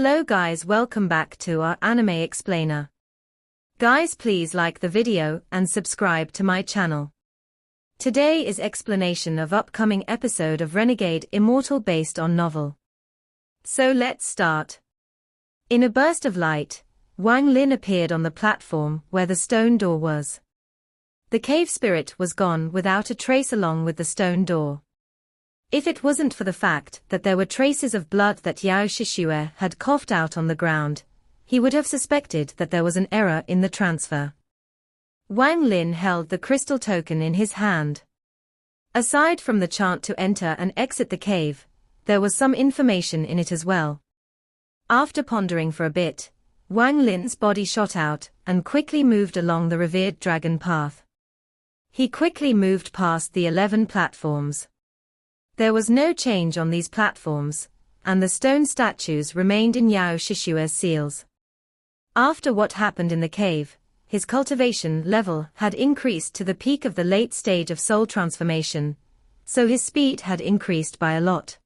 Hello guys, welcome back to our anime explainer. Guys, please like the video and subscribe to my channel. Today is explanation of upcoming episode of Renegade Immortal based on novel. So let's start. In a burst of light, Wang Lin appeared on the platform where the stone door was. The cave spirit was gone without a trace along with the stone door. If it wasn't for the fact that there were traces of blood that Yao Shishue had coughed out on the ground, he would have suspected that there was an error in the transfer. Wang Lin held the crystal token in his hand. Aside from the chant to enter and exit the cave, there was some information in it as well. After pondering for a bit, Wang Lin's body shot out and quickly moved along the revered dragon path. He quickly moved past the 11 platforms. There was no change on these platforms, and the stone statues remained in Yao Shishue's seals. After what happened in the cave, his cultivation level had increased to the peak of the late stage of soul transformation, so his speed had increased by a lot.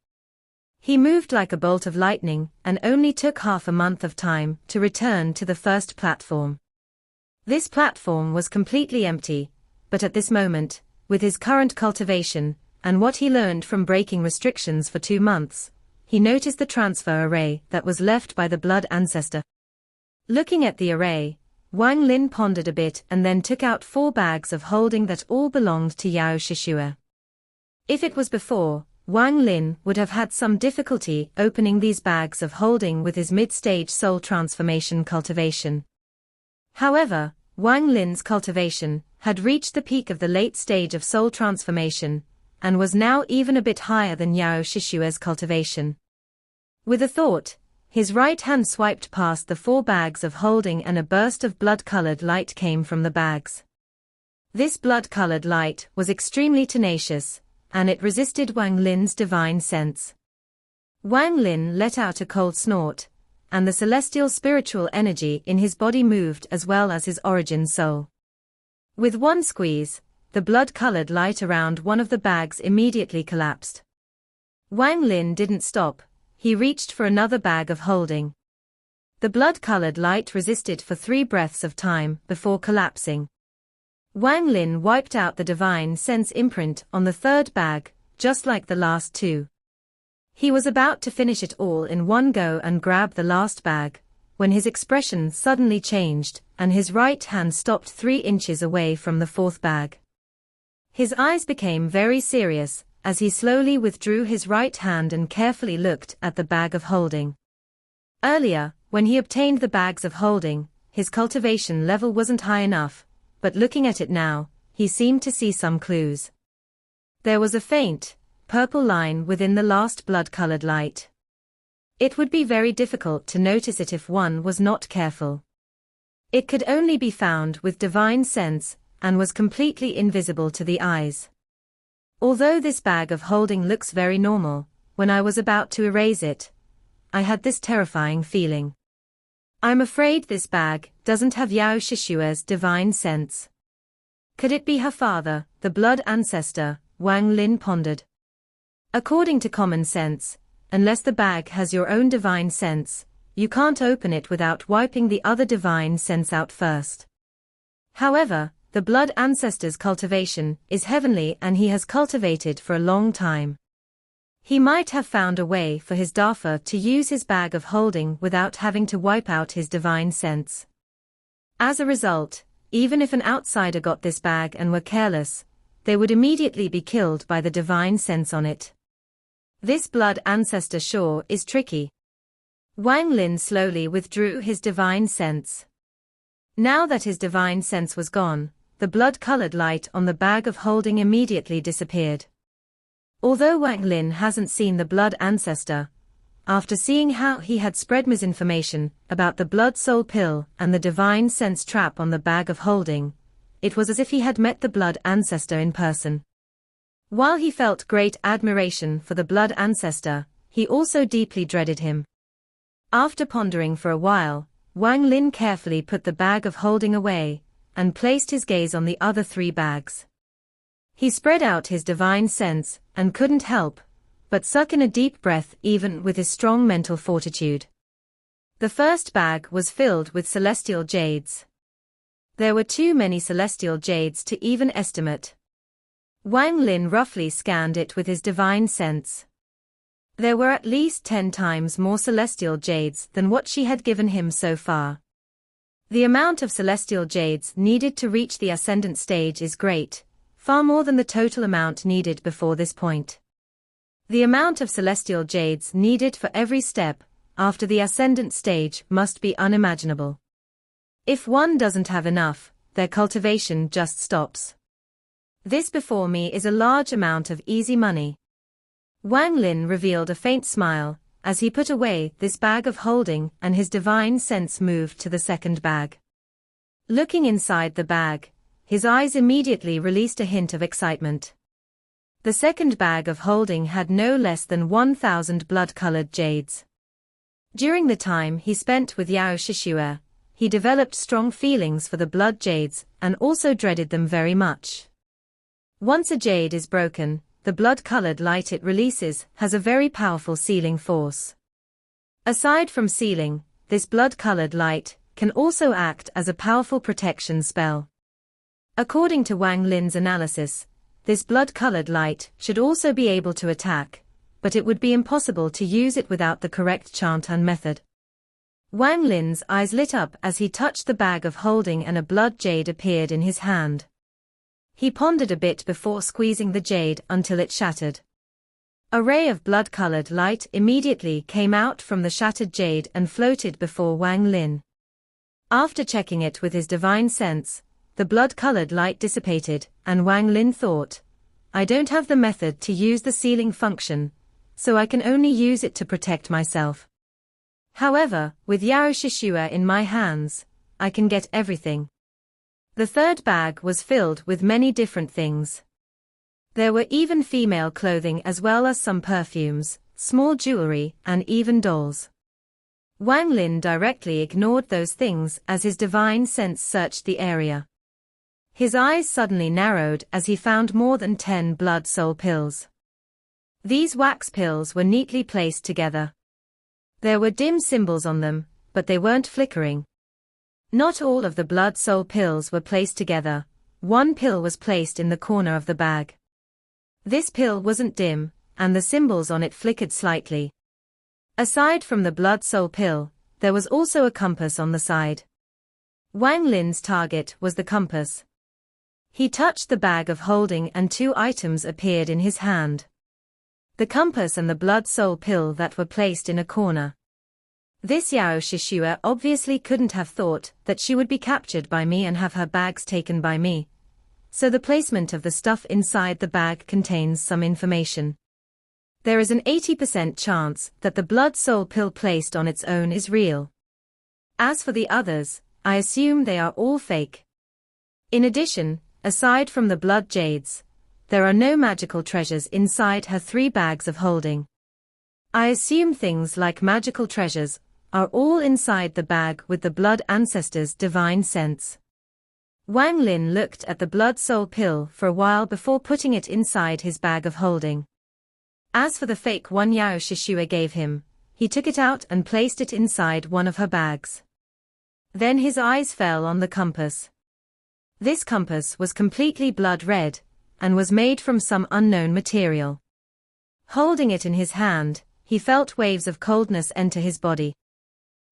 He moved like a bolt of lightning and only took half a month of time to return to the first platform. This platform was completely empty, but at this moment, with his current cultivation, and what he learned from breaking restrictions for 2 months, he noticed the transfer array that was left by the blood ancestor. Looking at the array, Wang Lin pondered a bit and then took out 4 bags of holding that all belonged to Yao Shishue. If it was before, Wang Lin would have had some difficulty opening these bags of holding with his mid-stage soul transformation cultivation. However, Wang Lin's cultivation had reached the peak of the late stage of soul transformation, and was now even a bit higher than Yao Shishue's cultivation. With a thought, his right hand swiped past the 4 bags of holding and a burst of blood-colored light came from the bags. This blood-colored light was extremely tenacious, and it resisted Wang Lin's divine sense. Wang Lin let out a cold snort, and the celestial spiritual energy in his body moved as well as his origin soul. With one squeeze, the blood-colored light around one of the bags immediately collapsed. Wang Lin didn't stop, he reached for another bag of holding. The blood-colored light resisted for 3 breaths of time before collapsing. Wang Lin wiped out the divine sense imprint on the 3rd bag, just like the last 2. He was about to finish it all in one go and grab the last bag, when his expression suddenly changed, and his right hand stopped 3 inches away from the 4th bag. His eyes became very serious, as he slowly withdrew his right hand and carefully looked at the bag of holding. Earlier, when he obtained the bags of holding, his cultivation level wasn't high enough, but looking at it now, he seemed to see some clues. There was a faint, purple line within the last blood-colored light. It would be very difficult to notice it if one was not careful. It could only be found with divine sense, and was completely invisible to the eyes. Although this bag of holding looks very normal, when I was about to erase it, I had this terrifying feeling. I'm afraid this bag doesn't have Yao Shishue's divine sense. Could it be her father, the blood ancestor? Wang Lin pondered. According to common sense, unless the bag has your own divine sense, you can't open it without wiping the other divine sense out first. However, the blood ancestor's cultivation is heavenly and he has cultivated for a long time. He might have found a way for his Dafa to use his bag of holding without having to wipe out his divine sense. As a result, even if an outsider got this bag and were careless, they would immediately be killed by the divine sense on it. This blood ancestor sure is tricky. Wang Lin slowly withdrew his divine sense. Now that his divine sense was gone, the blood-colored light on the bag of holding immediately disappeared. Although Wang Lin hasn't seen the blood ancestor, after seeing how he had spread misinformation about the blood soul pill and the divine sense trap on the bag of holding, it was as if he had met the blood ancestor in person. While he felt great admiration for the blood ancestor, he also deeply dreaded him. After pondering for a while, Wang Lin carefully put the bag of holding away, and placed his gaze on the other 3 bags. He spread out his divine sense, and couldn't help but suck in a deep breath even with his strong mental fortitude. The first bag was filled with celestial jades. There were too many celestial jades to even estimate. Wang Lin roughly scanned it with his divine sense. There were at least 10 times more celestial jades than what she had given him so far. The amount of celestial jades needed to reach the ascendant stage is great, far more than the total amount needed before this point. The amount of celestial jades needed for every step after the ascendant stage must be unimaginable. If one doesn't have enough, their cultivation just stops. This before me is a large amount of easy money. Wang Lin revealed a faint smile as he put away this bag of holding, and his divine sense moved to the second bag. Looking inside the bag, his eyes immediately released a hint of excitement. The second bag of holding had no less than 1,000 blood-colored jades. During the time he spent with Yao Shishue, he developed strong feelings for the blood jades and also dreaded them very much. Once a jade is broken, the blood-colored light it releases has a very powerful sealing force. Aside from sealing, this blood-colored light can also act as a powerful protection spell. According to Wang Lin's analysis, this blood-colored light should also be able to attack, but it would be impossible to use it without the correct chantan method. Wang Lin's eyes lit up as he touched the bag of holding and a blood jade appeared in his hand. He pondered a bit before squeezing the jade until it shattered. A ray of blood-colored light immediately came out from the shattered jade and floated before Wang Lin. After checking it with his divine sense, the blood-colored light dissipated, and Wang Lin thought, I don't have the method to use the sealing function, so I can only use it to protect myself. However, with Yao Shishue in my hands, I can get everything. The third bag was filled with many different things. There were even female clothing as well as some perfumes, small jewelry, and even dolls. Wang Lin directly ignored those things as his divine sense searched the area. His eyes suddenly narrowed as he found more than 10 blood soul pills. These wax pills were neatly placed together. There were dim symbols on them, but they weren't flickering. Not all of the blood soul pills were placed together. One pill was placed in the corner of the bag. This pill wasn't dim, and the symbols on it flickered slightly. Aside from the blood soul pill, there was also a compass on the side. Wang Lin's target was the compass. He touched the bag of holding and 2 items appeared in his hand. The compass and the blood soul pill that were placed in a corner. This Yao Shishue obviously couldn't have thought that she would be captured by me and have her bags taken by me. So the placement of the stuff inside the bag contains some information. There is an 80% chance that the blood soul pill placed on its own is real. As for the others, I assume they are all fake. In addition, aside from the blood jades, there are no magical treasures inside her 3 bags of holding. I assume things like magical treasures are all inside the bag with the blood ancestors' divine sense. Wang Lin looked at the blood soul pill for a while before putting it inside his bag of holding. As for the fake one Yao Shishue gave him, he took it out and placed it inside one of her bags. Then his eyes fell on the compass. This compass was completely blood red, and was made from some unknown material. Holding it in his hand, he felt waves of coldness enter his body.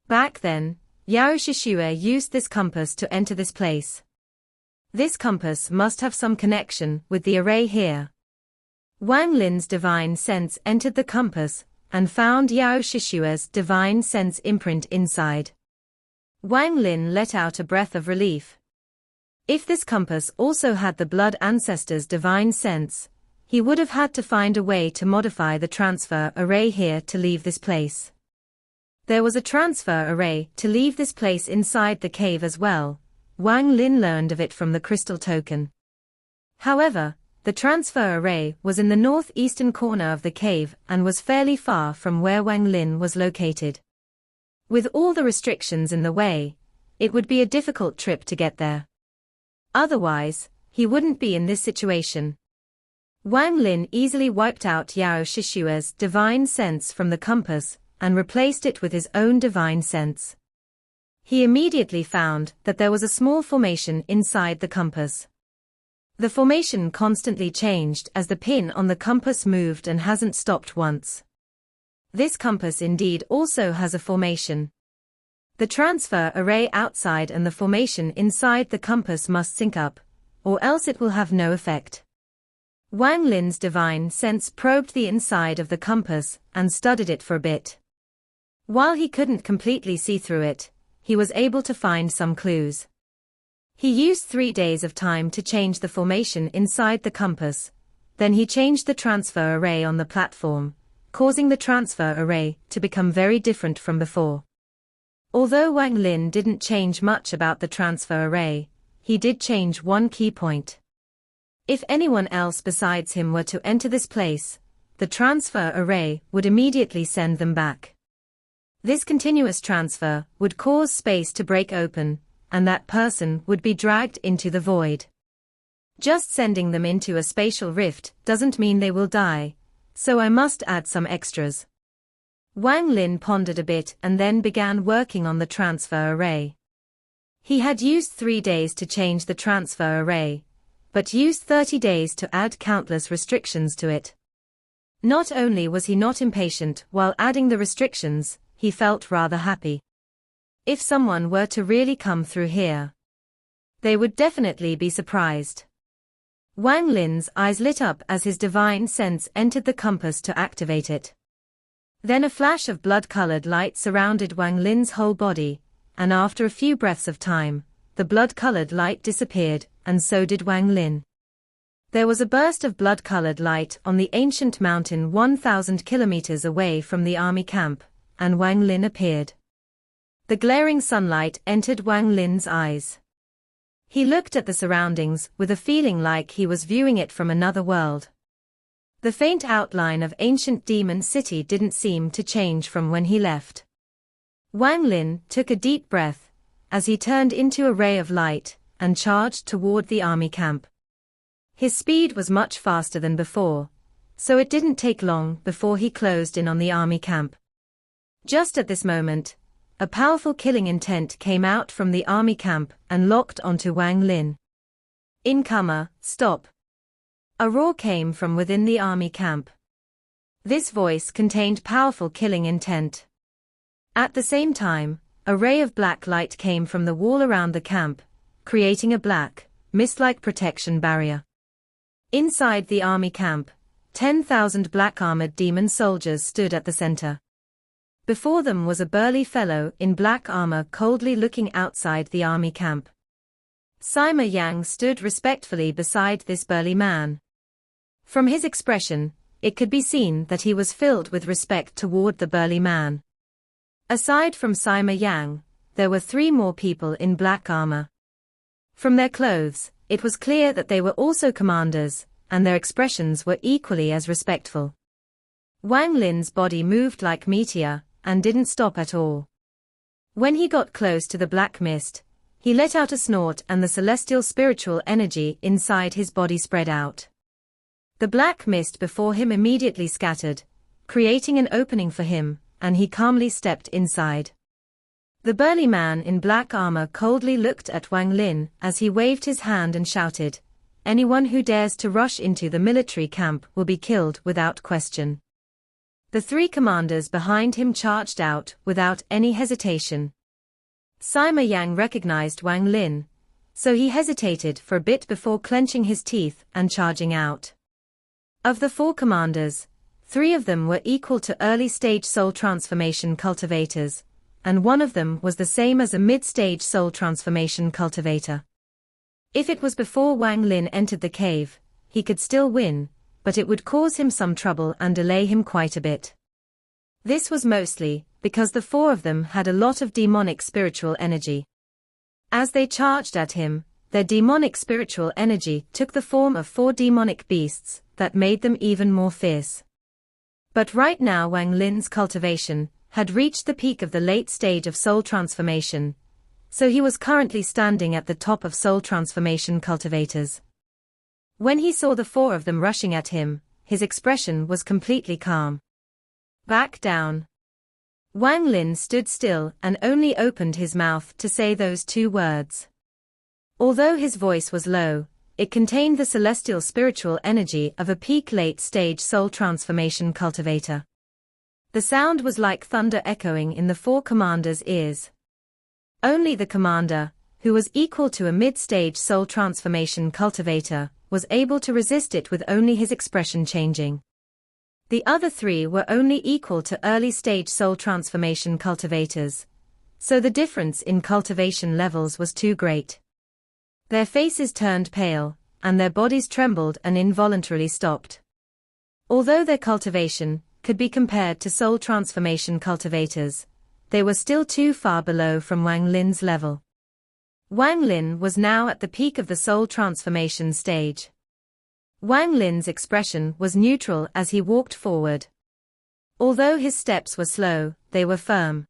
Back then, Yao Shishue used this compass to enter this place. This compass must have some connection with the array here. Wang Lin's divine sense entered the compass, and found Yao Shishue's divine sense imprint inside. Wang Lin let out a breath of relief. If this compass also had the blood ancestors' divine sense, he would have had to find a way to modify the transfer array here to leave this place. There was a transfer array to leave this place inside the cave as well. Wang Lin learned of it from the crystal token. However, the transfer array was in the northeastern corner of the cave and was fairly far from where Wang Lin was located. With all the restrictions in the way, it would be a difficult trip to get there. Otherwise, he wouldn't be in this situation. Wang Lin easily wiped out Yao Shishue's divine sense from the compass, and replaced it with his own divine sense. He immediately found that there was a small formation inside the compass. The formation constantly changed as the pin on the compass moved and hasn't stopped once. This compass indeed also has a formation. The transfer array outside and the formation inside the compass must sync up, or else it will have no effect. Wang Lin's divine sense probed the inside of the compass and studied it for a bit. While he couldn't completely see through it, he was able to find some clues. He used 3 days of time to change the formation inside the compass, then he changed the transfer array on the platform, causing the transfer array to become very different from before. Although Wang Lin didn't change much about the transfer array, he did change one key point. If anyone else besides him were to enter this place, the transfer array would immediately send them back. This continuous transfer would cause space to break open, and that person would be dragged into the void. Just sending them into a spatial rift doesn't mean they will die, so I must add some extras. Wang Lin pondered a bit and then began working on the transfer array. He had used 3 days to change the transfer array, but used 30 days to add countless restrictions to it. Not only was he not impatient while adding the restrictions, he felt rather happy. If someone were to really come through here, they would definitely be surprised. Wang Lin's eyes lit up as his divine sense entered the compass to activate it. Then a flash of blood-colored light surrounded Wang Lin's whole body, and after a few breaths of time, the blood-colored light disappeared, and so did Wang Lin. There was a burst of blood-colored light on the ancient mountain 1,000 kilometers away from the army camp, and Wang Lin appeared. The glaring sunlight entered Wang Lin's eyes. He looked at the surroundings with a feeling like he was viewing it from another world. The faint outline of ancient demon city didn't seem to change from when he left. Wang Lin took a deep breath as he turned into a ray of light and charged toward the army camp. His speed was much faster than before, so it didn't take long before he closed in on the army camp. Just at this moment, a powerful killing intent came out from the army camp and locked onto Wang Lin. "Incomer, stop!" A roar came from within the army camp. This voice contained powerful killing intent. At the same time, a ray of black light came from the wall around the camp, creating a black, mist-like protection barrier. Inside the army camp, 10,000 black-armored demon soldiers stood at the center. Before them was a burly fellow in black armor coldly looking outside the army camp. Sima Yang stood respectfully beside this burly man. From his expression, it could be seen that he was filled with respect toward the burly man. Aside from Sima Yang, there were 3 more people in black armor. From their clothes, it was clear that they were also commanders, and their expressions were equally as respectful. Wang Lin's body moved like meteor, and didn't stop at all. When he got close to the black mist, he let out a snort and the celestial spiritual energy inside his body spread out. The black mist before him immediately scattered, creating an opening for him, and he calmly stepped inside. The burly man in black armor coldly looked at Wang Lin as he waved his hand and shouted, "Anyone who dares to rush into the military camp will be killed without question." The 3 commanders behind him charged out without any hesitation. Sima Yang recognized Wang Lin, so he hesitated for a bit before clenching his teeth and charging out. Of the 4 commanders, 3 of them were equal to early-stage soul transformation cultivators, and one of them was the same as a mid-stage soul transformation cultivator. If it was before Wang Lin entered the cave, he could still win, but it would cause him some trouble and delay him quite a bit. This was mostly because the 4 of them had a lot of demonic spiritual energy. As they charged at him, their demonic spiritual energy took the form of 4 demonic beasts that made them even more fierce. But right now Wang Lin's cultivation had reached the peak of the late stage of soul transformation, so he was currently standing at the top of soul transformation cultivators. When he saw the 4 of them rushing at him, his expression was completely calm. "Back down." Wang Lin stood still and only opened his mouth to say those two words. Although his voice was low, it contained the celestial spiritual energy of a peak late-stage soul transformation cultivator. The sound was like thunder echoing in the four commanders' ears. Only the commander, who was equal to a mid-stage soul transformation cultivator, was able to resist it with only his expression changing. The other three were only equal to early-stage soul transformation cultivators, so the difference in cultivation levels was too great. Their faces turned pale, and their bodies trembled and involuntarily stopped. Although their cultivation could be compared to soul transformation cultivators, they were still too far below from Wang Lin's level. Wang Lin was now at the peak of the soul transformation stage. Wang Lin's expression was neutral as he walked forward. Although his steps were slow, they were firm.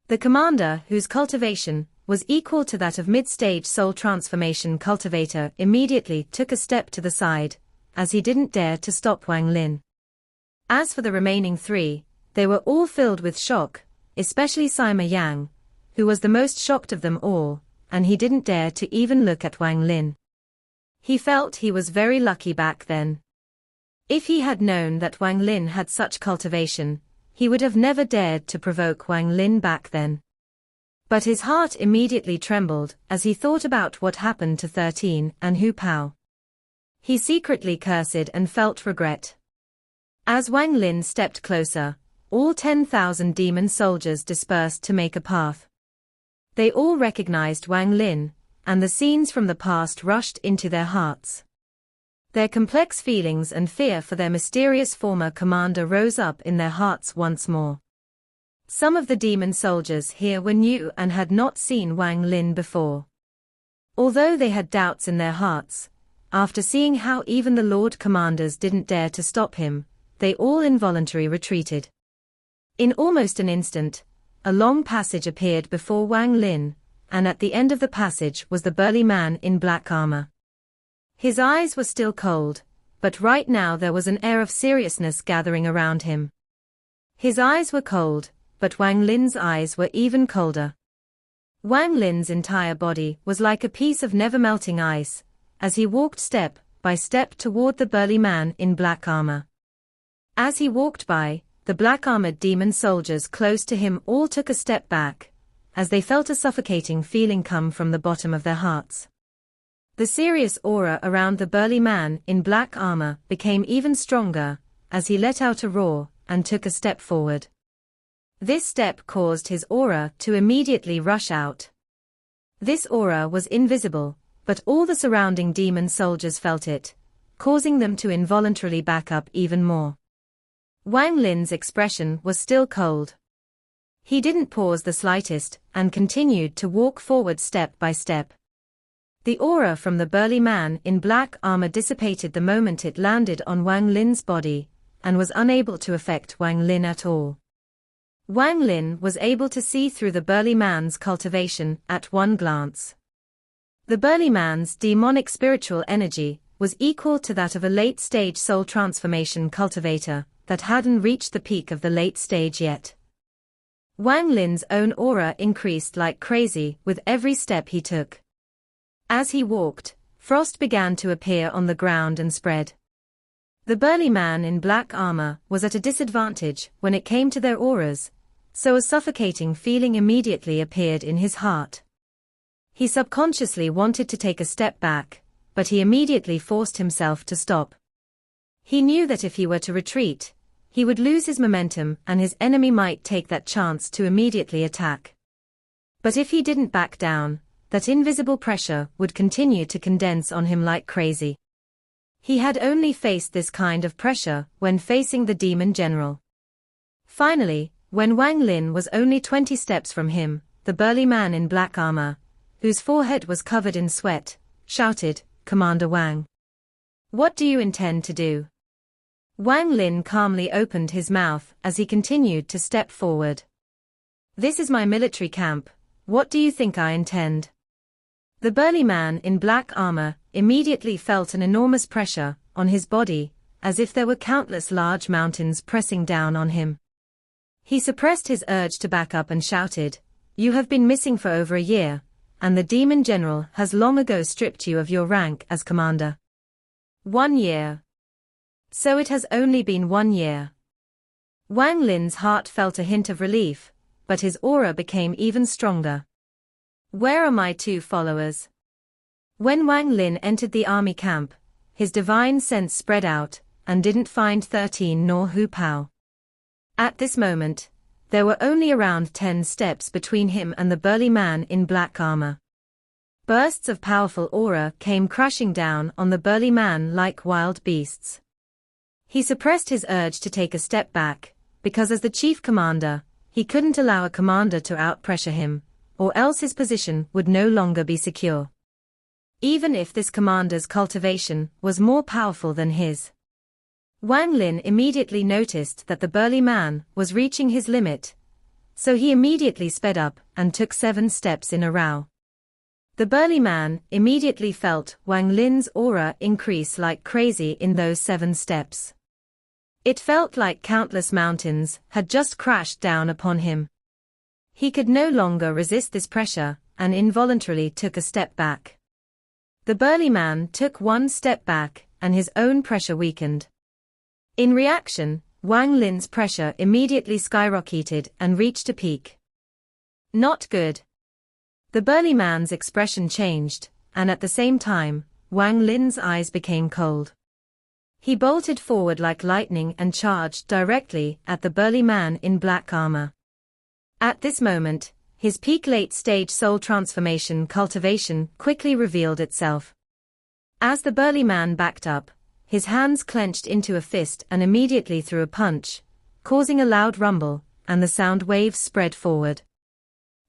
The commander, whose cultivation was equal to that of mid-stage soul transformation cultivator, immediately took a step to the side, as he didn't dare to stop Wang Lin. As for the remaining three, they were all filled with shock, especially Sima Yang, who was the most shocked of them all, and he didn't dare to even look at Wang Lin. He felt he was very lucky back then. If he had known that Wang Lin had such cultivation, he would have never dared to provoke Wang Lin back then. But his heart immediately trembled as he thought about what happened to 13 and Hu Pao. He secretly cursed and felt regret. As Wang Lin stepped closer, all 10,000 demon soldiers dispersed to make a path. They all recognized Wang Lin, and the scenes from the past rushed into their hearts. Their complex feelings and fear for their mysterious former commander rose up in their hearts once more. Some of the demon soldiers here were new and had not seen Wang Lin before. Although they had doubts in their hearts, after seeing how even the Lord Commanders didn't dare to stop him, they all involuntarily retreated. In almost an instant, a long passage appeared before Wang Lin, and at the end of the passage was the burly man in black armor. His eyes were still cold, but right now there was an air of seriousness gathering around him. His eyes were cold, but Wang Lin's eyes were even colder. Wang Lin's entire body was like a piece of never-melting ice, as he walked step by step toward the burly man in black armor. As he walked by, the black-armored demon soldiers close to him all took a step back, as they felt a suffocating feeling come from the bottom of their hearts. The serious aura around the burly man in black armor became even stronger, as he let out a roar and took a step forward. This step caused his aura to immediately rush out. This aura was invisible, but all the surrounding demon soldiers felt it, causing them to involuntarily back up even more. Wang Lin's expression was still cold. He didn't pause the slightest and continued to walk forward step by step. The aura from the burly man in black armor dissipated the moment it landed on Wang Lin's body, and was unable to affect Wang Lin at all. Wang Lin was able to see through the burly man's cultivation at one glance. The burly man's demonic spiritual energy was equal to that of a late-stage soul transformation cultivator that hadn't reached the peak of the late stage yet. Wang Lin's own aura increased like crazy with every step he took. As he walked, frost began to appear on the ground and spread. The burly man in black armor was at a disadvantage when it came to their auras, so a suffocating feeling immediately appeared in his heart. He subconsciously wanted to take a step back, but he immediately forced himself to stop. He knew that if he were to retreat, he would lose his momentum and his enemy might take that chance to immediately attack. But if he didn't back down, that invisible pressure would continue to condense on him like crazy. He had only faced this kind of pressure when facing the demon general. Finally, when Wang Lin was only 20 steps from him, the burly man in black armor, whose forehead was covered in sweat, shouted, "Commander Wang. What do you intend to do?" Wang Lin calmly opened his mouth as he continued to step forward. "This is my military camp, what do you think I intend?" The burly man in black armor immediately felt an enormous pressure on his body, as if there were countless large mountains pressing down on him. He suppressed his urge to back up and shouted, "You have been missing for over a year, and the demon general has long ago stripped you of your rank as commander." 1 year. So it has only been 1 year. Wang Lin's heart felt a hint of relief, but his aura became even stronger. Where are my 2 followers? When Wang Lin entered the army camp, his divine sense spread out, and didn't find 13 nor Hu Pao. At this moment, there were only around 10 steps between him and the burly man in black armor. Bursts of powerful aura came crashing down on the burly man like wild beasts. He suppressed his urge to take a step back, because as the chief commander, he couldn't allow a commander to outpressure him, or else his position would no longer be secure. Even if this commander's cultivation was more powerful than his. Wang Lin immediately noticed that the burly man was reaching his limit, so he immediately sped up and took 7 steps in a row. The burly man immediately felt Wang Lin's aura increase like crazy in those 7 steps. It felt like countless mountains had just crashed down upon him. He could no longer resist this pressure, and involuntarily took a step back. The burly man took 1 step back, and his own pressure weakened. In reaction, Wang Lin's pressure immediately skyrocketed and reached a peak. Not good. The burly man's expression changed, and at the same time, Wang Lin's eyes became cold. He bolted forward like lightning and charged directly at the burly man in black armor. At this moment, his peak late-stage soul transformation cultivation quickly revealed itself. As the burly man backed up, his hands clenched into a fist and immediately threw a punch, causing a loud rumble, and the sound waves spread forward.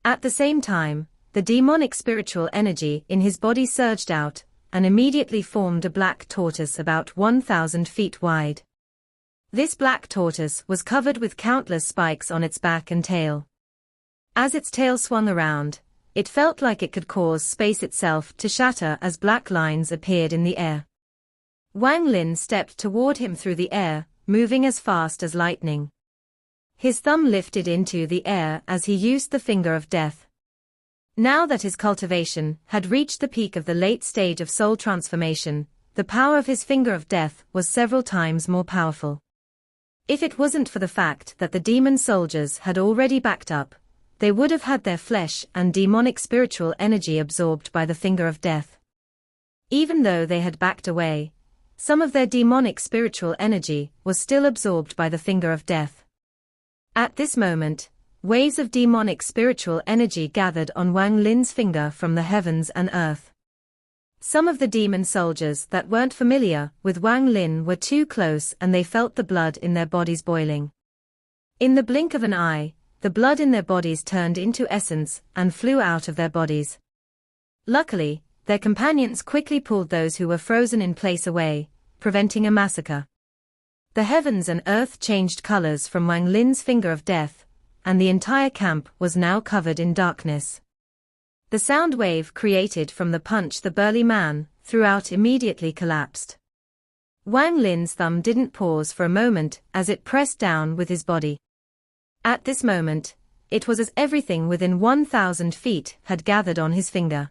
At the same time, the demonic spiritual energy in his body surged out, and immediately formed a black tortoise about 1,000 feet wide. This black tortoise was covered with countless spikes on its back and tail. As its tail swung around, it felt like it could cause space itself to shatter as black lines appeared in the air. Wang Lin stepped toward him through the air, moving as fast as lightning. His thumb lifted into the air as he used the finger of death. Now that his cultivation had reached the peak of the late stage of soul transformation, the power of his finger of death was several times more powerful. If it wasn't for the fact that the demon soldiers had already backed up, they would have had their flesh and demonic spiritual energy absorbed by the finger of death. Even though they had backed away, some of their demonic spiritual energy was still absorbed by the finger of death. At this moment, waves of demonic spiritual energy gathered on Wang Lin's finger from the heavens and earth. Some of the demon soldiers that weren't familiar with Wang Lin were too close and they felt the blood in their bodies boiling. In the blink of an eye, the blood in their bodies turned into essence and flew out of their bodies. Luckily, their companions quickly pulled those who were frozen in place away, preventing a massacre. The heavens and earth changed colors from Wang Lin's finger of death, and the entire camp was now covered in darkness. The sound wave created from the punch the burly man threw out immediately collapsed. Wang Lin's thumb didn't pause for a moment as it pressed down with his body. At this moment, it was as everything within 1,000 feet had gathered on his finger.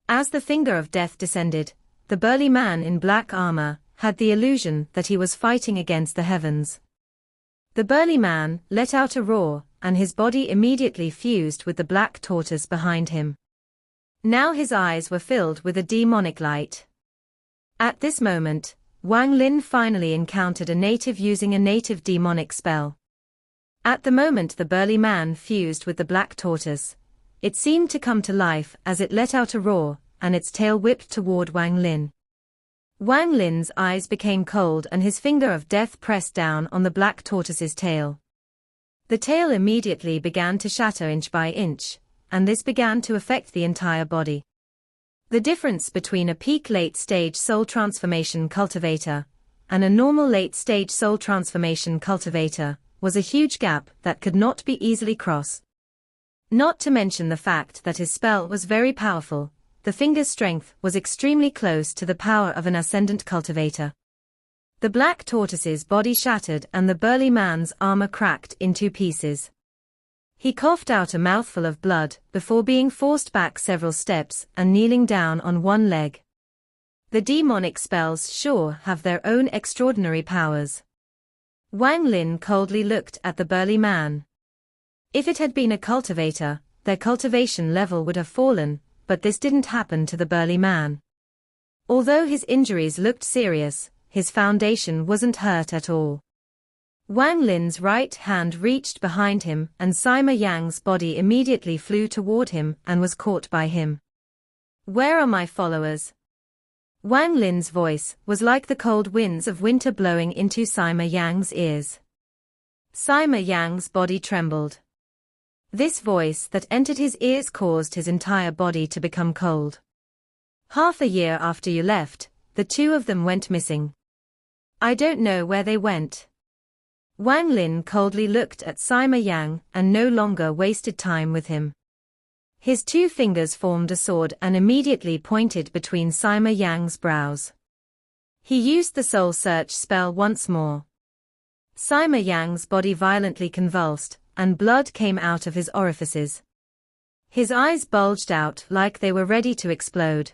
As the finger of death descended, the burly man in black armor had the illusion that he was fighting against the heavens. The burly man let out a roar, and his body immediately fused with the black tortoise behind him. Now his eyes were filled with a demonic light. At this moment, Wang Lin finally encountered a native using a native demonic spell. At the moment the burly man fused with the black tortoise, it seemed to come to life as it let out a roar, and its tail whipped toward Wang Lin. Wang Lin's eyes became cold and his finger of death pressed down on the black tortoise's tail. The tail immediately began to shatter inch by inch, and this began to affect the entire body. The difference between a peak late-stage soul transformation cultivator and a normal late-stage soul transformation cultivator was a huge gap that could not be easily crossed. Not to mention the fact that his spell was very powerful, the finger's strength was extremely close to the power of an ascendant cultivator. The black tortoise's body shattered and the burly man's armor cracked in two pieces. He coughed out a mouthful of blood before being forced back several steps and kneeling down on one leg. The demonic spells sure have their own extraordinary powers. Wang Lin coldly looked at the burly man. If it had been a cultivator, their cultivation level would have fallen, but this didn't happen to the burly man. Although his injuries looked serious, his foundation wasn't hurt at all. Wang Lin's right hand reached behind him and Sima Yang's body immediately flew toward him and was caught by him. "Where are my followers?" Wang Lin's voice was like the cold winds of winter blowing into Sima Yang's ears. Sima Yang's body trembled. This voice that entered his ears caused his entire body to become cold. "Half a year after you left, the two of them went missing. I don't know where they went." Wang Lin coldly looked at Sima Yang and no longer wasted time with him. His two fingers formed a sword and immediately pointed between Sima Yang's brows. He used the soul search spell once more. Sima Yang's body violently convulsed, and blood came out of his orifices. His eyes bulged out like they were ready to explode.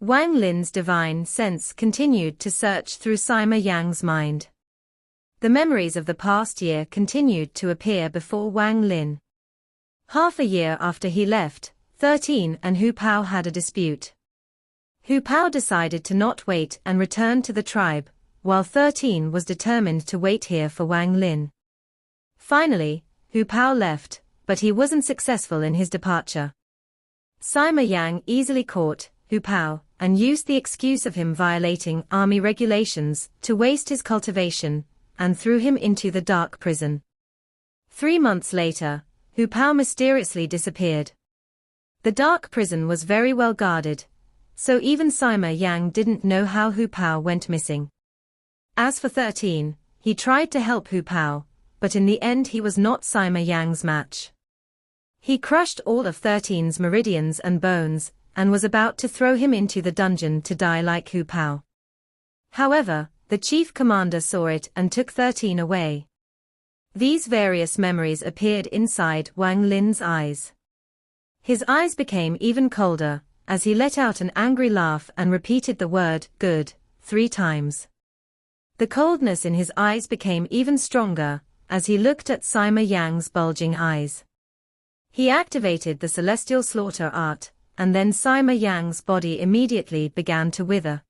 Wang Lin's divine sense continued to search through Sima Yang's mind. The memories of the past year continued to appear before Wang Lin. Half a year after he left, 13 and Hu Pao had a dispute. Hu Pao decided to not wait and return to the tribe, while 13 was determined to wait here for Wang Lin. Finally, Hu Pao left, but he wasn't successful in his departure. Sima Yang easily caught Hu Pao and used the excuse of him violating army regulations to waste his cultivation, and threw him into the dark prison. 3 months later, Hu Pao mysteriously disappeared. The dark prison was very well guarded, so even Sima Yang didn't know how Hu Pao went missing. As for 13, he tried to help Hu Pao, but in the end he was not Sima Yang's match. He crushed all of 13's meridians and bones, and was about to throw him into the dungeon to die like Hu Pao. However, the chief commander saw it and took 13 away. These various memories appeared inside Wang Lin's eyes. His eyes became even colder, as he let out an angry laugh and repeated the word, "good," 3 times. The coldness in his eyes became even stronger, as he looked at Sima Yang's bulging eyes. He activated the celestial slaughter art, and then Sima Yang's body immediately began to wither.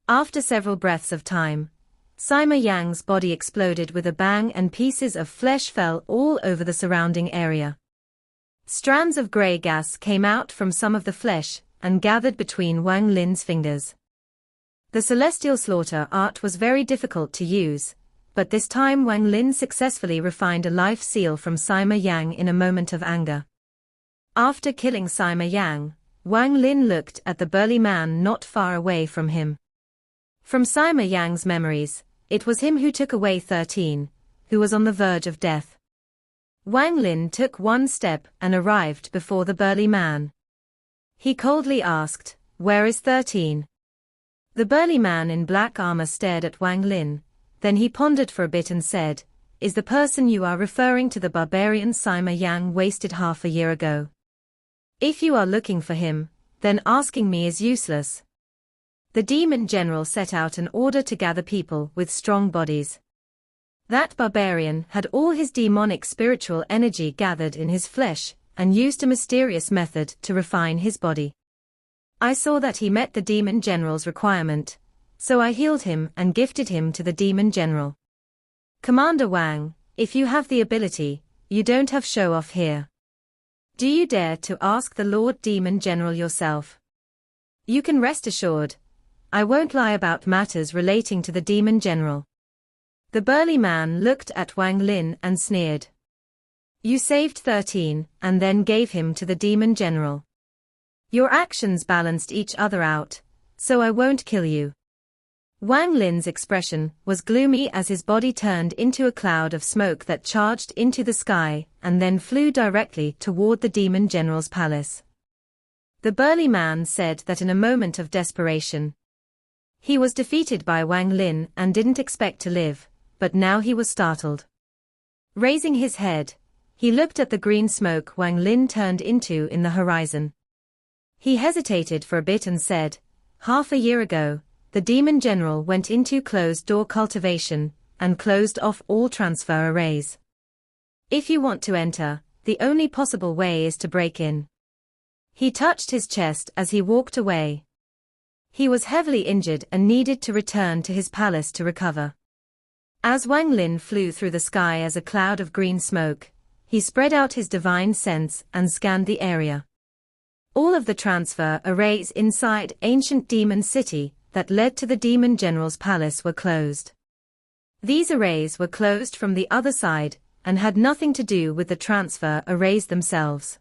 After several breaths of time, Sima Yang's body exploded with a bang and pieces of flesh fell all over the surrounding area. Strands of grey gas came out from some of the flesh and gathered between Wang Lin's fingers. The celestial slaughter art was very difficult to use, but this time Wang Lin successfully refined a life seal from Sima Yang in a moment of anger. After killing Sima Yang, Wang Lin looked at the burly man not far away from him. From Sima Yang's memories, it was him who took away 13, who was on the verge of death. Wang Lin took one step and arrived before the burly man. He coldly asked, "Where is 13? The burly man in black armor stared at Wang Lin, then he pondered for a bit and said, "Is the person you are referring to the barbarian Sima Yang wasted half a year ago? If you are looking for him, then asking me is useless." The demon general set out an order to gather people with strong bodies. That barbarian had all his demonic spiritual energy gathered in his flesh, and used a mysterious method to refine his body. I saw that he met the demon general's requirement, so I healed him and gifted him to the demon general. Commander Wang, if you have the ability, you don't have show off here. Do you dare to ask the Lord Demon General yourself? You can rest assured, I won't lie about matters relating to the Demon General. The burly man looked at Wang Lin and sneered. You saved 13, and then gave him to the Demon General. Your actions balanced each other out, so I won't kill you. Wang Lin's expression was gloomy as his body turned into a cloud of smoke that charged into the sky, and then flew directly toward the Demon General's palace. The burly man said that in a moment of desperation, He was defeated by Wang Lin and didn't expect to live, but now he was startled. Raising his head, he looked at the green smoke Wang Lin turned into in the horizon. He hesitated for a bit and said, "Half a year ago, the demon general went into closed-door cultivation and closed off all transfer arrays. If you want to enter, the only possible way is to break in." He touched his chest as he walked away. He was heavily injured and needed to return to his palace to recover. As Wang Lin flew through the sky as a cloud of green smoke, he spread out his divine sense and scanned the area. All of the transfer arrays inside ancient demon city that led to the demon general's palace were closed. These arrays were closed from the other side and had nothing to do with the transfer arrays themselves.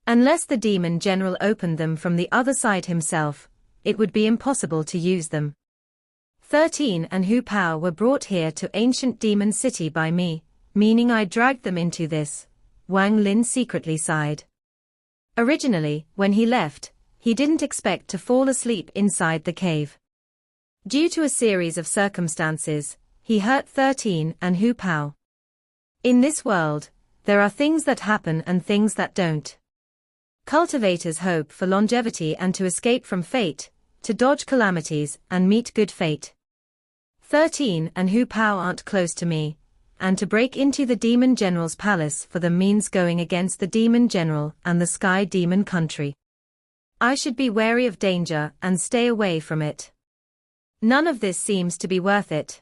Unless the demon general opened them from the other side himself, it would be impossible to use them. 13 and Hu Pao were brought here to ancient demon city by me, meaning I dragged them into this, Wang Lin secretly sighed. Originally, when he left, he didn't expect to fall asleep inside the cave. Due to a series of circumstances, he hurt 13 and Hu Pao. In this world, there are things that happen and things that don't. Cultivators hope for longevity and to escape from fate, to dodge calamities and meet good fate. 13 and Hu Pao aren't close to me, and to break into the demon general's palace for them means going against the demon general and the sky demon country. I should be wary of danger and stay away from it. None of this seems to be worth it.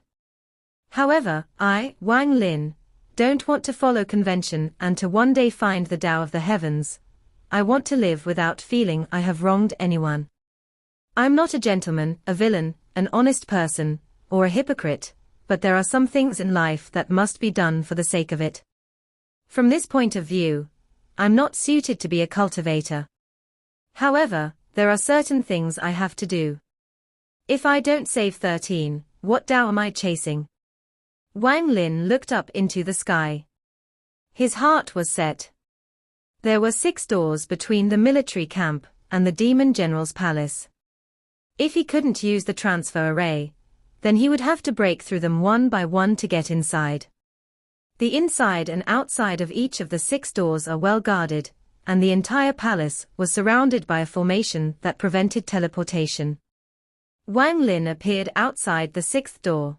However, I, Wang Lin, don't want to follow convention and to one day find the Tao of the heavens. I want to live without feeling I have wronged anyone. I'm not a gentleman, a villain, an honest person, or a hypocrite, but there are some things in life that must be done for the sake of it. From this point of view, I'm not suited to be a cultivator. However, there are certain things I have to do. If I don't save 13, what Tao am I chasing? Wang Lin looked up into the sky. His heart was set. There were 6 doors between the military camp and the demon general's palace. If he couldn't use the transfer array, then he would have to break through them one by one to get inside. The inside and outside of each of the 6 doors are well guarded, and the entire palace was surrounded by a formation that prevented teleportation. Wang Lin appeared outside the 6th door.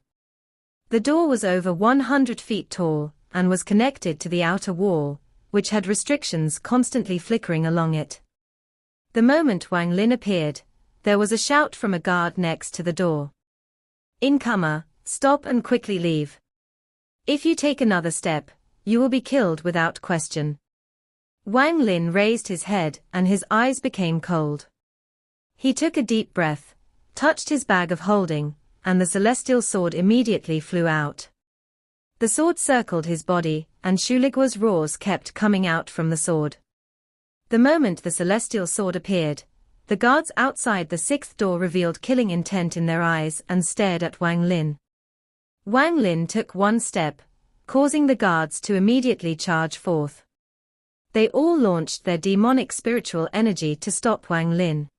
The door was over 100 feet tall and was connected to the outer wall, which had restrictions constantly flickering along it. The moment Wang Lin appeared, there was a shout from a guard next to the door. "Incomer, stop and quickly leave. If you take another step, you will be killed without question." Wang Lin raised his head and his eyes became cold. He took a deep breath, touched his bag of holding, and the celestial sword immediately flew out. The sword circled his body, and Shuligwa's roars kept coming out from the sword. The moment the celestial sword appeared, the guards outside the 6th door revealed killing intent in their eyes and stared at Wang Lin. Wang Lin took one step, causing the guards to immediately charge forth. They all launched their demonic spiritual energy to stop Wang Lin.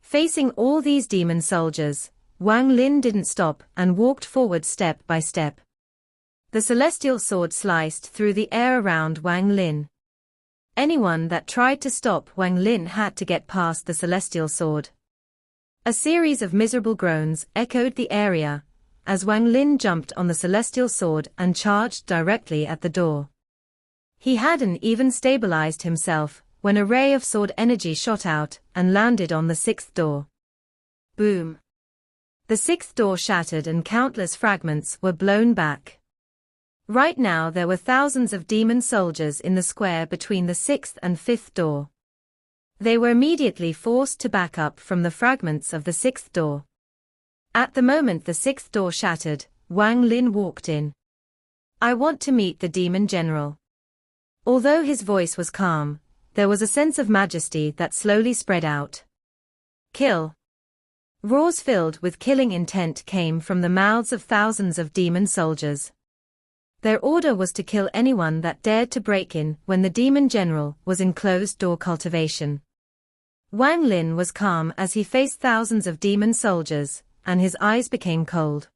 Facing all these demon soldiers, Wang Lin didn't stop and walked forward step by step. The celestial sword sliced through the air around Wang Lin. Anyone that tried to stop Wang Lin had to get past the celestial sword. A series of miserable groans echoed the area, as Wang Lin jumped on the celestial sword and charged directly at the door. He hadn't even stabilized himself when a ray of sword energy shot out and landed on the 6th door. Boom! The 6th door shattered and countless fragments were blown back. Right now there were thousands of demon soldiers in the square between the 6th and 5th door. They were immediately forced to back up from the fragments of the 6th door. At the moment the 6th door shattered, Wang Lin walked in. "I want to meet the demon general." Although his voice was calm, there was a sense of majesty that slowly spread out. "Kill." Roars filled with killing intent came from the mouths of thousands of demon soldiers. Their order was to kill anyone that dared to break in when the demon general was in closed-door cultivation. Wang Lin was calm as he faced thousands of demon soldiers, and his eyes became cold.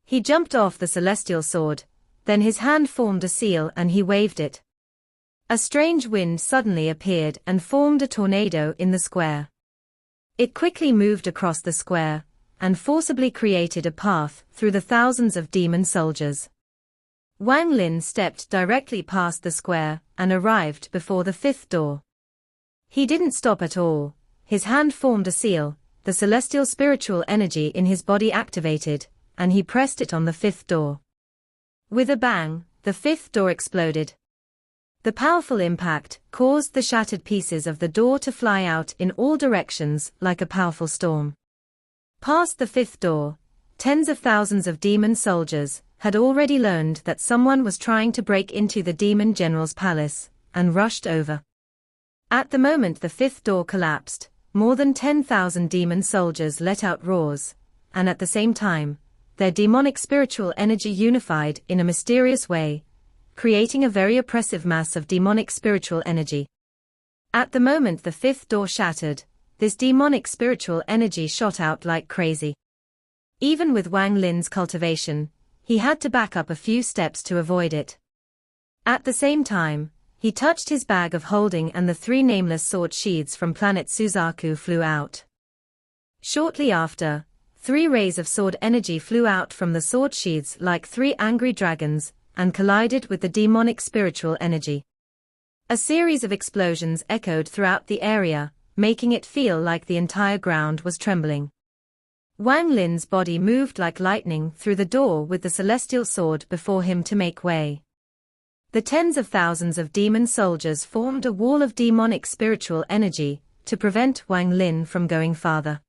He jumped off the celestial sword, then his hand formed a seal and he waved it. A strange wind suddenly appeared and formed a tornado in the square. It quickly moved across the square, and forcibly created a path through the thousands of demon soldiers. Wang Lin stepped directly past the square and arrived before the fifth door. He didn't stop at all. His hand formed a seal, the celestial spiritual energy in his body activated, and he pressed it on the fifth door. With a bang, the fifth door exploded. The powerful impact caused the shattered pieces of the door to fly out in all directions like a powerful storm. Past the fifth door, tens of thousands of demon soldiers had already learned that someone was trying to break into the demon general's palace, and rushed over. At the moment the fifth door collapsed, more than 10,000 demon soldiers let out roars, and at the same time, their demonic spiritual energy unified in a mysterious way, creating a very oppressive mass of demonic spiritual energy. At the moment the fifth door shattered, this demonic spiritual energy shot out like crazy. Even with Wang Lin's cultivation, he had to back up a few steps to avoid it. At the same time, he touched his bag of holding and the three nameless sword sheaths from planet Suzaku flew out. Shortly after, 3 rays of sword energy flew out from the sword sheaths like 3 angry dragons, and collided with the demonic spiritual energy. A series of explosions echoed throughout the area, making it feel like the entire ground was trembling. Wang Lin's body moved like lightning through the door with the celestial sword before him to make way. The tens of thousands of demon soldiers formed a wall of demonic spiritual energy to prevent Wang Lin from going farther.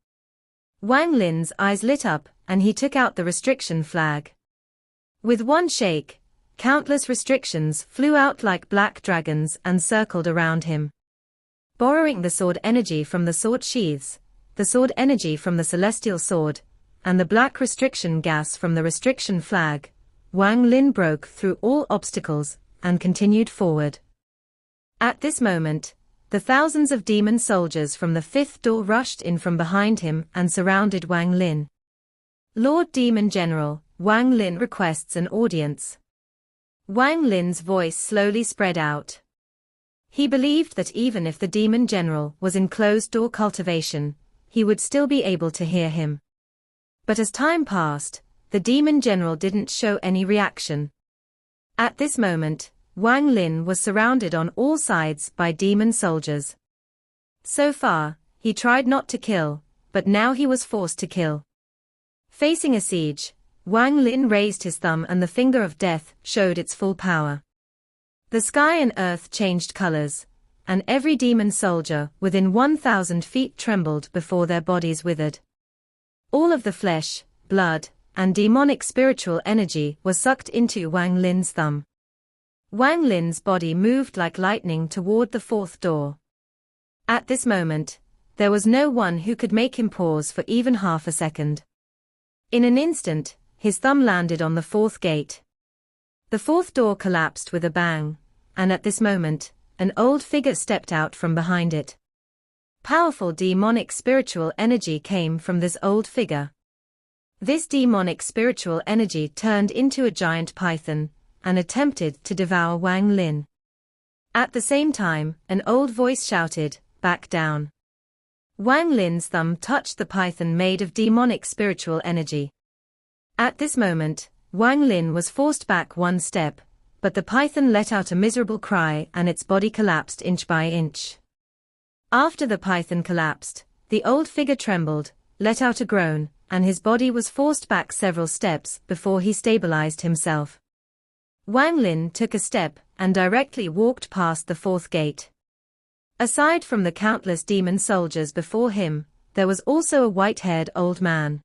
Wang Lin's eyes lit up and he took out the restriction flag. With one shake, countless restrictions flew out like black dragons and circled around him. Borrowing the sword energy from the sword sheaths, the sword energy from the celestial sword, and the black restriction gas from the restriction flag, Wang Lin broke through all obstacles and continued forward. At this moment, the thousands of demon soldiers from the fifth door rushed in from behind him and surrounded Wang Lin. Lord Demon General, Wang Lin requests an audience. Wang Lin's voice slowly spread out. He believed that even if the demon general was in closed-door cultivation, he would still be able to hear him. But as time passed, the demon general didn't show any reaction. At this moment, Wang Lin was surrounded on all sides by demon soldiers. So far, he tried not to kill, but now he was forced to kill. Facing a siege, Wang Lin raised his thumb and the finger of death showed its full power. The sky and earth changed colors, and every demon soldier within 1,000 feet trembled before their bodies withered. All of the flesh, blood, and demonic spiritual energy was sucked into Wang Lin's thumb. Wang Lin's body moved like lightning toward the fourth door. At this moment, there was no one who could make him pause for even half a second. In an instant, his thumb landed on the fourth gate. The fourth door collapsed with a bang, and at this moment, an old figure stepped out from behind it. Powerful demonic spiritual energy came from this old figure. This demonic spiritual energy turned into a giant python, and attempted to devour Wang Lin. At the same time, an old voice shouted, "Back down." Wang Lin's thumb touched the python made of demonic spiritual energy. At this moment, Wang Lin was forced back one step, but the python let out a miserable cry and its body collapsed inch by inch. After the python collapsed, the old figure trembled, let out a groan, and his body was forced back several steps before he stabilized himself. Wang Lin took a step and directly walked past the fourth gate. Aside from the countless demon soldiers before him, there was also a white-haired old man.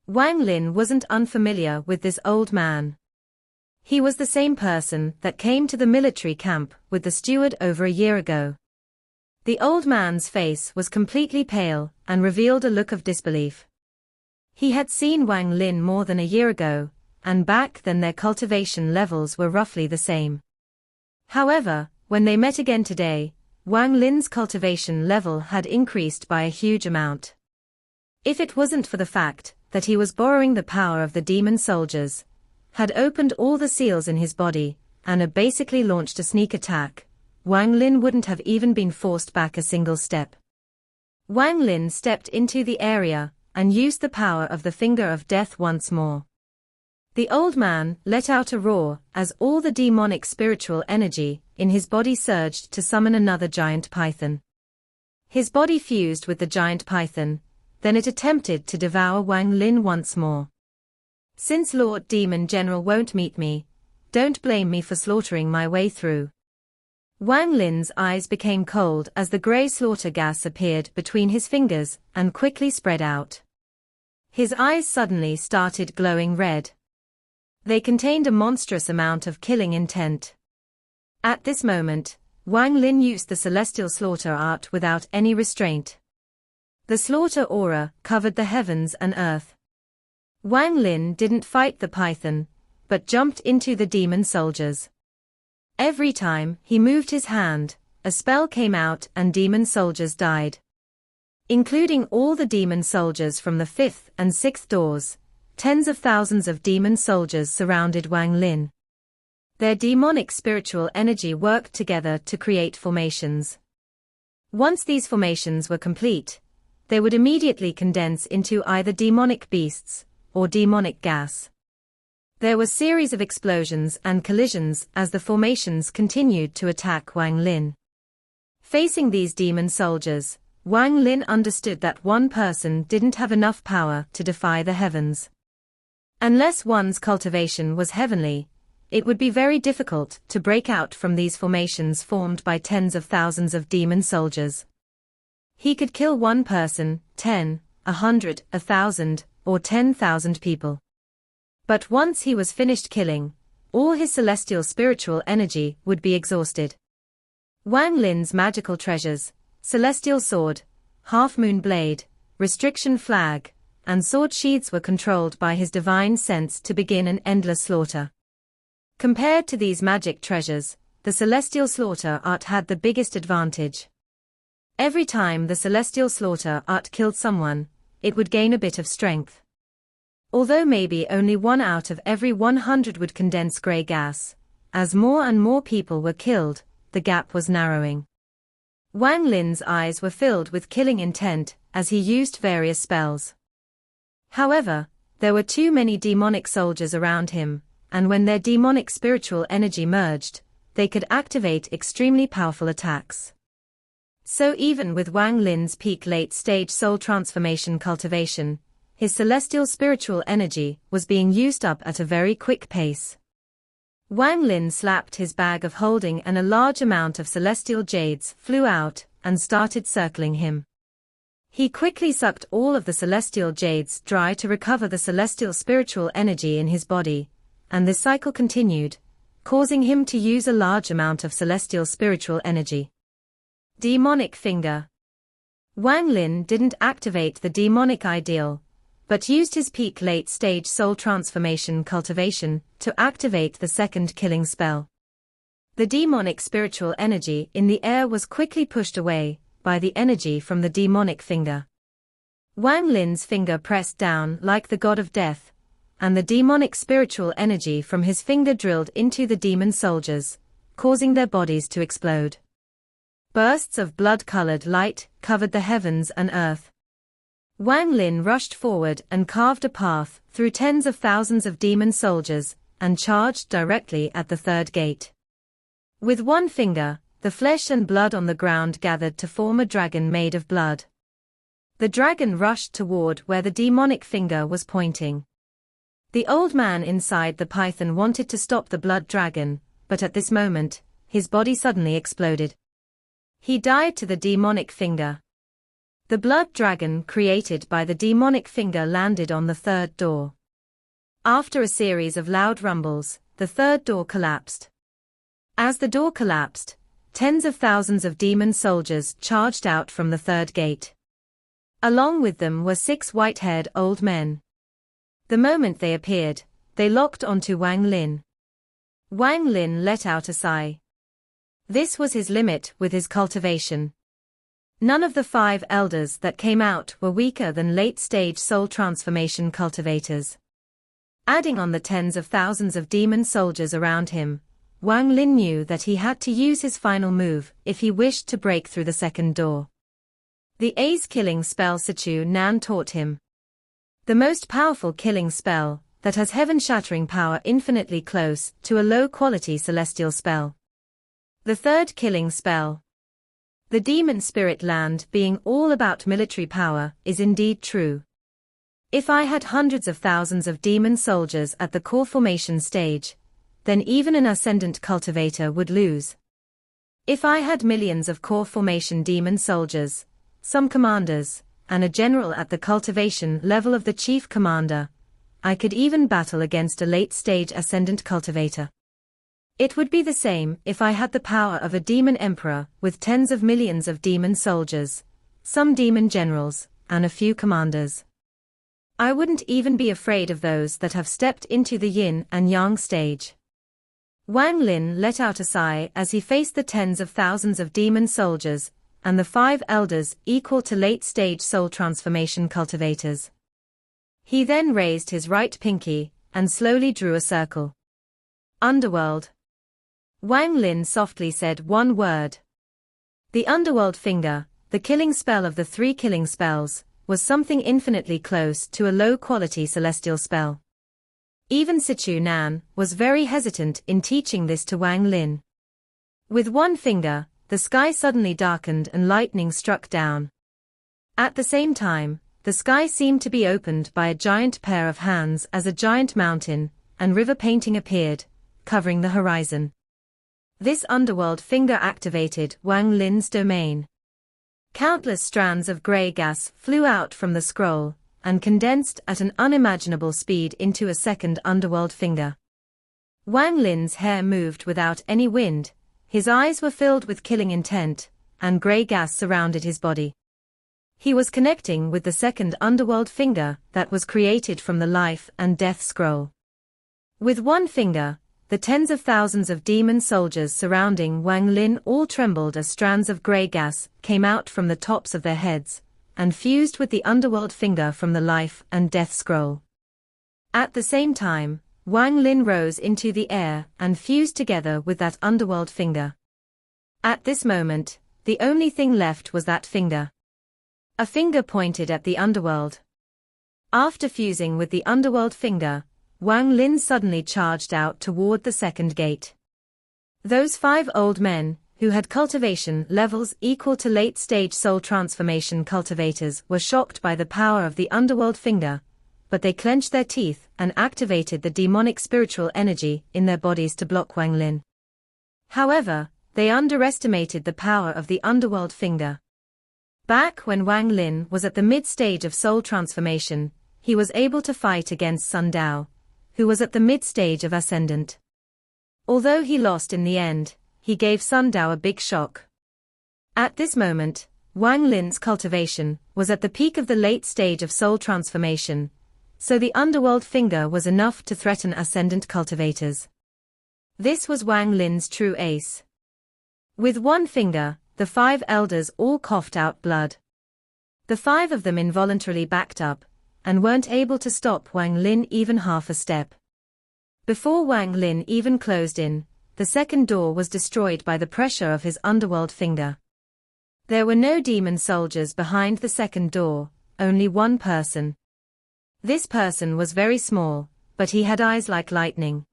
Wang Lin wasn't unfamiliar with this old man. He was the same person that came to the military camp with the steward over a year ago. The old man's face was completely pale and revealed a look of disbelief. He had seen Wang Lin more than a year ago, and back then their cultivation levels were roughly the same. However, when they met again today, Wang Lin's cultivation level had increased by a huge amount. If it wasn't for the fact that he was borrowing the power of the demon soldiers, had opened all the seals in his body, and had basically launched a sneak attack, Wang Lin wouldn't have even been forced back a single step. Wang Lin stepped into the area and used the power of the finger of death once more. The old man let out a roar as all the demonic spiritual energy in his body surged to summon another giant python. His body fused with the giant python, then it attempted to devour Wang Lin once more. Since Lord Demon General won't meet me, don't blame me for slaughtering my way through. Wang Lin's eyes became cold as the grey slaughter gas appeared between his fingers and quickly spread out. His eyes suddenly started glowing red. They contained a monstrous amount of killing intent. At this moment, Wang Lin used the celestial slaughter art without any restraint. The slaughter aura covered the heavens and earth. Wang Lin didn't fight the python, but jumped into the demon soldiers. Every time he moved his hand, a spell came out and demon soldiers died. Including all the demon soldiers from the 5th and 6th doors, tens of thousands of demon soldiers surrounded Wang Lin. Their demonic spiritual energy worked together to create formations. Once these formations were complete, they would immediately condense into either demonic beasts or demonic gas. There were series of explosions and collisions as the formations continued to attack Wang Lin. Facing these demon soldiers, Wang Lin understood that one person didn't have enough power to defy the heavens. Unless one's cultivation was heavenly, it would be very difficult to break out from these formations formed by tens of thousands of demon soldiers. He could kill one person, 10, 100, 1,000, or 10,000 people. But once he was finished killing, all his celestial spiritual energy would be exhausted. Wang Lin's magical treasures, celestial sword, half-moon blade, restriction flag, and sword sheaths were controlled by his divine sense to begin an endless slaughter. Compared to these magic treasures, the celestial slaughter art had the biggest advantage. Every time the celestial slaughter art killed someone, it would gain a bit of strength. Although maybe only 1 out of every 100 would condense grey gas, as more and more people were killed, the gap was narrowing. Wang Lin's eyes were filled with killing intent as he used various spells. However, there were too many demonic soldiers around him, and when their demonic spiritual energy merged, they could activate extremely powerful attacks. So even with Wang Lin's peak late-stage soul transformation cultivation, his celestial spiritual energy was being used up at a very quick pace. Wang Lin slapped his bag of holding and a large amount of celestial jades flew out and started circling him. He quickly sucked all of the celestial jades dry to recover the celestial spiritual energy in his body, and this cycle continued, causing him to use a large amount of celestial spiritual energy. Demonic finger. Wang Lin didn't activate the demonic ideal, but used his peak late-stage soul transformation cultivation to activate the second killing spell. The demonic spiritual energy in the air was quickly pushed away by the energy from the demonic finger. Wang Lin's finger pressed down like the god of death, and the demonic spiritual energy from his finger drilled into the demon soldiers, causing their bodies to explode. Bursts of blood-colored light covered the heavens and earth. Wang Lin rushed forward and carved a path through tens of thousands of demon soldiers and charged directly at the third gate. With one finger, the flesh and blood on the ground gathered to form a dragon made of blood. The dragon rushed toward where the demonic finger was pointing. The old man inside the python wanted to stop the blood dragon, but at this moment, his body suddenly exploded. He died to the demonic finger. The blood dragon created by the demonic finger landed on the third door. After a series of loud rumbles, the third door collapsed. As the door collapsed, tens of thousands of demon soldiers charged out from the third gate. Along with them were 6 white-haired old men. The moment they appeared, they locked onto Wang Lin. Wang Lin let out a sigh. This was his limit with his cultivation. None of the 5 elders that came out were weaker than late-stage soul transformation cultivators. Adding on the tens of thousands of demon soldiers around him, Wang Lin knew that he had to use his final move if he wished to break through the second door. The A's killing spell Sichu Nan taught him. The most powerful killing spell that has heaven-shattering power infinitely close to a low-quality celestial spell. The third killing spell. The demon spirit land being all about military power is indeed true. If I had hundreds of thousands of demon soldiers at the core formation stage, then even an ascendant cultivator would lose. If I had millions of core formation demon soldiers, some commanders, and a general at the cultivation level of the chief commander, I could even battle against a late-stage ascendant cultivator. It would be the same if I had the power of a demon emperor with tens of millions of demon soldiers, some demon generals, and a few commanders. I wouldn't even be afraid of those that have stepped into the yin and yang stage. Wang Lin let out a sigh as he faced the tens of thousands of demon soldiers and the 5 elders equal to late-stage soul transformation cultivators. He then raised his right pinky and slowly drew a circle. Underworld. Wang Lin softly said one word. The underworld finger, the killing spell of the 3 killing spells, was something infinitely close to a low-quality celestial spell. Even Sichu Nan was very hesitant in teaching this to Wang Lin. With one finger, the sky suddenly darkened and lightning struck down. At the same time, the sky seemed to be opened by a giant pair of hands as a giant mountain and river painting appeared, covering the horizon. This underworld finger activated Wang Lin's domain. Countless strands of grey gas flew out from the scroll and condensed at an unimaginable speed into a second underworld finger. Wang Lin's hair moved without any wind, his eyes were filled with killing intent, and grey gas surrounded his body. He was connecting with the second underworld finger that was created from the life and death scroll. With one finger, the tens of thousands of demon soldiers surrounding Wang Lin all trembled as strands of grey gas came out from the tops of their heads, and fused with the underworld finger from the life and death scroll. At the same time, Wang Lin rose into the air and fused together with that underworld finger. At this moment, the only thing left was that finger. A finger pointed at the underworld. After fusing with the underworld finger, Wang Lin suddenly charged out toward the second gate. Those 5 old men, who had cultivation levels equal to late-stage soul transformation cultivators, were shocked by the power of the underworld finger, but they clenched their teeth and activated the demonic spiritual energy in their bodies to block Wang Lin. However, they underestimated the power of the underworld finger. Back when Wang Lin was at the mid-stage of soul transformation, he was able to fight against Sun Dao, who was at the mid-stage of ascendant. Although he lost in the end, he gave Sun Dao a big shock. At this moment, Wang Lin's cultivation was at the peak of the late stage of soul transformation, so the underworld finger was enough to threaten ascendant cultivators. This was Wang Lin's true ace. With one finger, the 5 elders all coughed out blood. The 5 of them involuntarily backed up, and weren't able to stop Wang Lin even half a step. Before Wang Lin even closed in, the second door was destroyed by the pressure of his underworld finger. There were no demon soldiers behind the second door, only one person. This person was very small, but he had eyes like lightning.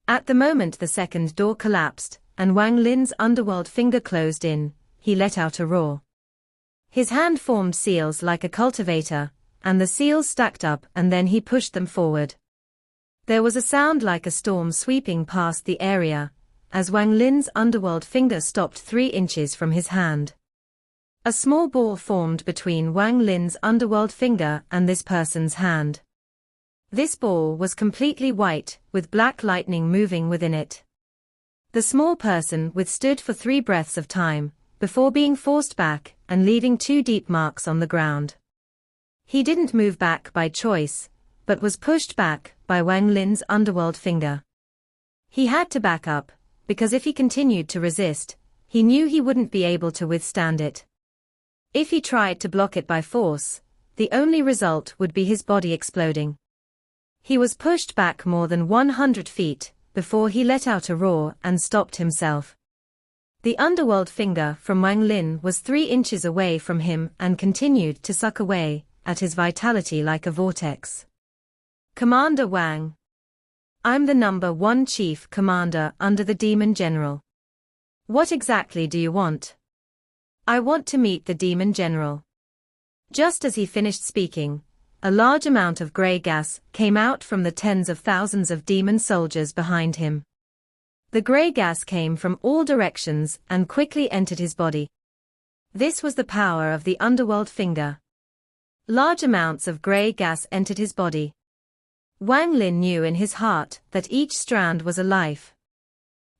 At the moment the second door collapsed, and Wang Lin's underworld finger closed in, he let out a roar. His hand formed seals like a cultivator, and the seals stacked up and then he pushed them forward. There was a sound like a storm sweeping past the area, as Wang Lin's underworld finger stopped 3 inches from his hand. A small ball formed between Wang Lin's underworld finger and this person's hand. This ball was completely white, with black lightning moving within it. The small person withstood for 3 breaths of time, before being forced back and leaving 2 deep marks on the ground. He didn't move back by choice, but was pushed back by Wang Lin's underworld finger. He had to back up, because if he continued to resist, he knew he wouldn't be able to withstand it. If he tried to block it by force, the only result would be his body exploding. He was pushed back more than 100 feet, before he let out a roar and stopped himself. The underworld finger from Wang Lin was 3 inches away from him and continued to suck away at his vitality like a vortex. Commander Wang. I'm the number 1 chief commander under the Demon General. What exactly do you want? I want to meet the Demon General. Just as he finished speaking, a large amount of grey gas came out from the tens of thousands of demon soldiers behind him. The grey gas came from all directions and quickly entered his body. This was the power of the underworld finger. Large amounts of grey gas entered his body. Wang Lin knew in his heart that each strand was a life.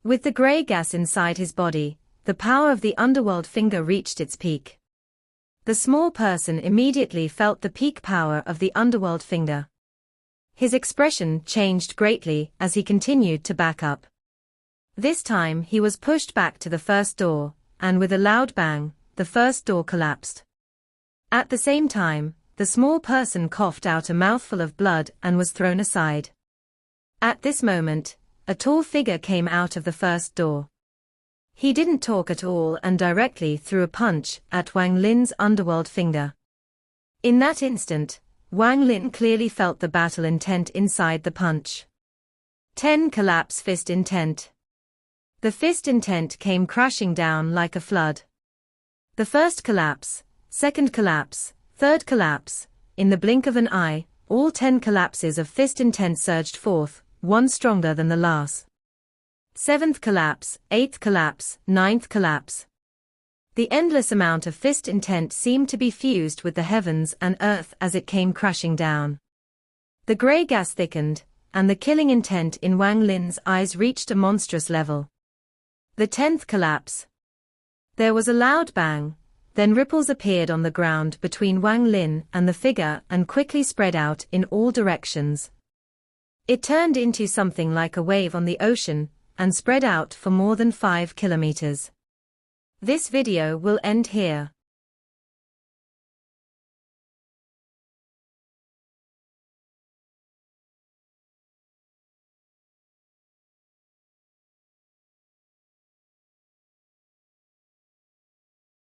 With the grey gas inside his body, the power of the underworld finger reached its peak. The small person immediately felt the peak power of the underworld finger. His expression changed greatly as he continued to back up. This time he was pushed back to the first door, and with a loud bang, the first door collapsed. At the same time, the small person coughed out a mouthful of blood and was thrown aside. At this moment, a tall figure came out of the first door. He didn't talk at all and directly threw a punch at Wang Lin's underworld finger. In that instant, Wang Lin clearly felt the battle intent inside the punch. 10 collapse fist intent. The fist intent came crashing down like a flood. The first collapse, second collapse, third collapse, in the blink of an eye, all 10 collapses of fist intent surged forth, one stronger than the last. 7th collapse, 8th collapse, 9th collapse. The endless amount of fist intent seemed to be fused with the heavens and earth as it came crashing down. The grey gas thickened, and the killing intent in Wang Lin's eyes reached a monstrous level. The 10th collapse. There was a loud bang, then ripples appeared on the ground between Wang Lin and the figure and quickly spread out in all directions. It turned into something like a wave on the ocean, and spread out for more than 5 kilometers. This video will end here.